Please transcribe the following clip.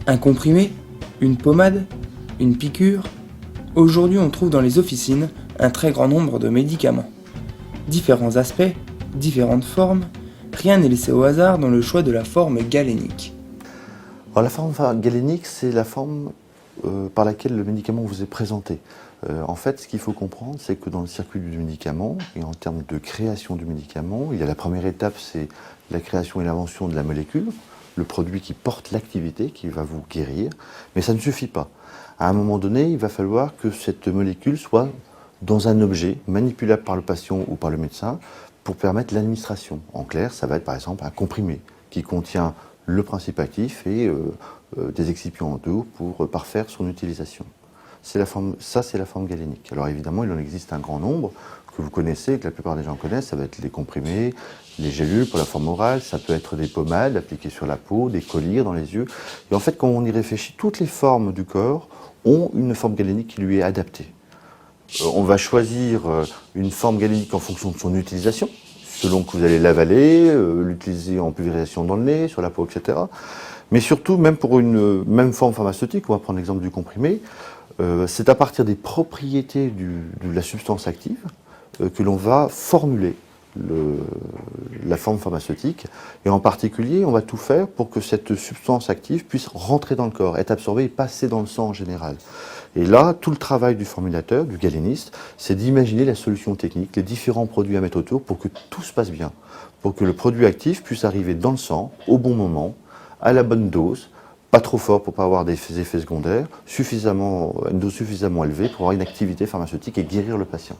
Un comprimé? Une pommade? Une piqûre? Aujourd'hui, on trouve dans les officines un très grand nombre de médicaments. Différents aspects, différentes formes, rien n'est laissé au hasard dans le choix de la forme galénique. Alors, la forme galénique, c'est la forme par laquelle le médicament vous est présenté. En fait, ce qu'il faut comprendre, c'est que dans le circuit du médicament, et en termes de création du médicament, il y a la première étape, c'est la création et l'invention de la molécule, le produit qui porte l'activité, qui va vous guérir, mais ça ne suffit pas. À un moment donné, il va falloir que cette molécule soit dans un objet manipulable par le patient ou par le médecin pour permettre l'administration. En clair, ça va être par exemple un comprimé qui contient le principe actif et des excipients d'eau pour parfaire son utilisation. C'est la forme galénique. Alors évidemment, il en existe un grand nombre que vous connaissez, que la plupart des gens connaissent. Ça va être les comprimés, les gélules pour la forme orale, ça peut être des pommades appliquées sur la peau, des collyres dans les yeux. Et en fait, quand on y réfléchit, toutes les formes du corps ont une forme galénique qui lui est adaptée. On va choisir une forme galénique en fonction de son utilisation, selon que vous allez l'avaler, l'utiliser en pulvérisation dans le nez, sur la peau, etc. Mais surtout, même pour une même forme pharmaceutique, on va prendre l'exemple du comprimé, c'est à partir des propriétés de la substance active que l'on va formuler la forme pharmaceutique. Et en particulier, on va tout faire pour que cette substance active puisse rentrer dans le corps, être absorbée et passer dans le sang en général. Et là, tout le travail du formulateur, du galéniste, c'est d'imaginer la solution technique, les différents produits à mettre autour pour que tout se passe bien, pour que le produit actif puisse arriver dans le sang, au bon moment, à la bonne dose, pas trop fort pour ne pas avoir des effets secondaires, une dose suffisamment élevée pour avoir une activité pharmaceutique et guérir le patient.